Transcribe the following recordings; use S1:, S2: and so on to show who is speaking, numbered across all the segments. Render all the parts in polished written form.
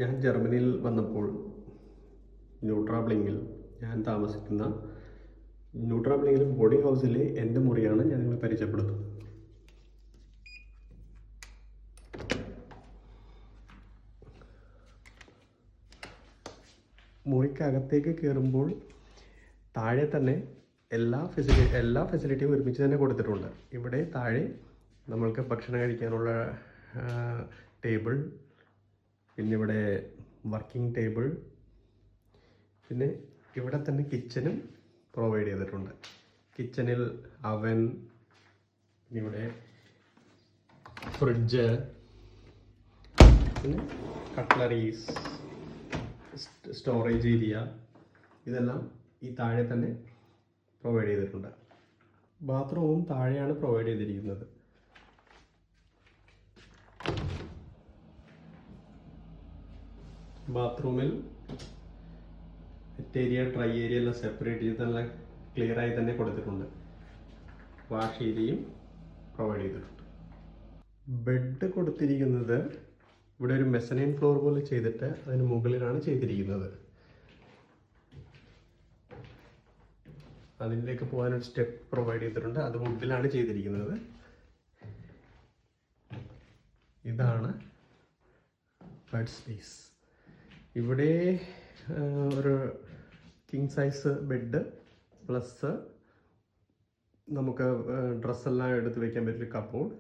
S1: ഞാൻ ജർമ്മനിയിൽ വന്നപ്പോൾ ന്യൂട്രാബ്ലിങ്ങിൽ ഞാൻ താമസിക്കുന്ന ന്യൂട്രാബ്ലിങ്ങിൽ ബോർഡിംഗ് ഹൗസിലെ എൻ്റെ മുറിയാണ് ഞാൻ നിങ്ങളെ പരിചയപ്പെടുത്തുന്നത്. മുറിക്കകത്തേക്ക് കയറുമ്പോൾ താഴെ തന്നെ എല്ലാ ഫെസിലിറ്റിയും ഒരുമിച്ച് തന്നെ കൊടുത്തിട്ടുണ്ട്. ഇവിടെ താഴെ നമ്മൾക്ക് ഭക്ഷണം കഴിക്കാനുള്ള ടേബിൾ, പിന്നെ ഇവിടെ വർക്കിംഗ് ടേബിൾ, പിന്നെ ഇവിടെ തന്നെ കിച്ചനും പ്രൊവൈഡ് ചെയ്തിട്ടുണ്ട്. കിച്ചണിൽ അവൻ, ഇവിടെ ഫ്രിഡ്ജ്, പിന്നെ കട്ട്ലറീസ്, സ്റ്റോറേജ് ഏരിയ, ഇതെല്ലാം ഈ താഴെ തന്നെ പ്രൊവൈഡ് ചെയ്തിട്ടുണ്ട്. ബാത്റൂമും താഴെയാണ് പ്രൊവൈഡ് ചെയ്തിരിക്കുന്നത്. ബാത്റൂമിൽ വെറ്റ് ഏരിയ, ഡ്രൈ ഏരിയ എല്ലാം സെപ്പറേറ്റ് ചെയ്ത് നല്ല ക്ലിയർ ആയി തന്നെ കൊടുത്തിട്ടുണ്ട്. വാഷ് ഏരിയയും പ്രൊവൈഡ് ചെയ്തിട്ടുണ്ട്. ബെഡ് കൊടുത്തിരിക്കുന്നത് ഇവിടെ ഒരു മെസനൈൻ ഫ്ലോർ പോലെ ചെയ്തിട്ട് അതിന് മുകളിലാണ് ചെയ്തിരിക്കുന്നത്. അതിലേക്ക് പോകാനൊരു സ്റ്റെപ്പ് പ്രൊവൈഡ് ചെയ്തിട്ടുണ്ട്. അത് വുഡിലാണ് ചെയ്തിരിക്കുന്നത്. ഇതാണ് ബെഡ് സ്പേസ്. ഇവിടെ ഒരു കിങ് സൈസ് ബെഡ് പ്ലസ് നമുക്ക് ഡ്രസ്സെല്ലാം എടുത്ത് വയ്ക്കാൻ പറ്റിയ കപ്പോർഡ്,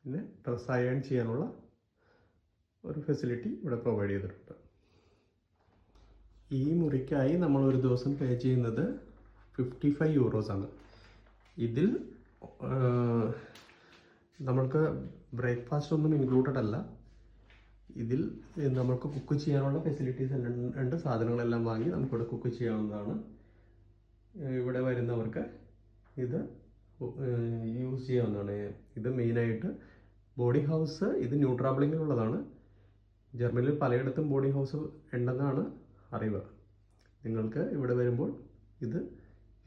S1: പിന്നെ ഡ്രസ്സ് അയൺ ചെയ്യാനുള്ള ഒരു ഫെസിലിറ്റി ഇവിടെ പ്രൊവൈഡ് ചെയ്തിട്ടുണ്ട്. ഈ മുറിക്കായി നമ്മൾ ഒരു ദിവസം പേ ചെയ്യുന്നത് 55 യൂറോസാണ്. ഇതിൽ നമ്മൾക്ക് ബ്രേക്ക്ഫാസ്റ്റ് ഒന്നും ഇൻക്ലൂഡഡ് അല്ല. ഇതിൽ നമുക്ക് കുക്ക് ചെയ്യാനുള്ള ഫെസിലിറ്റീസ് എല്ലാം ഉണ്ട്. സാധനങ്ങളെല്ലാം വാങ്ങി നമുക്കിവിടെ കുക്ക് ചെയ്യാവുന്നതാണ്. ഇവിടെ വരുന്നവർക്ക് ഇത് യൂസ് ചെയ്യാവുന്നതാണ്. ഇത് മെയിനായിട്ട് ബോർഡിംഗ് ഹൗസ്, ഇത് ന്യൂട്രാബ്ലിങ്ങിലുള്ളതാണ്. ജർമ്മനിയിൽ പലയിടത്തും ബോർഡിംഗ് ഹൗസ് ഉണ്ടെന്നാണ് അറിവ്. നിങ്ങൾക്ക് ഇവിടെ വരുമ്പോൾ ഇത്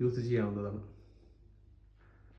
S1: യൂസ് ചെയ്യാവുന്നതാണ്.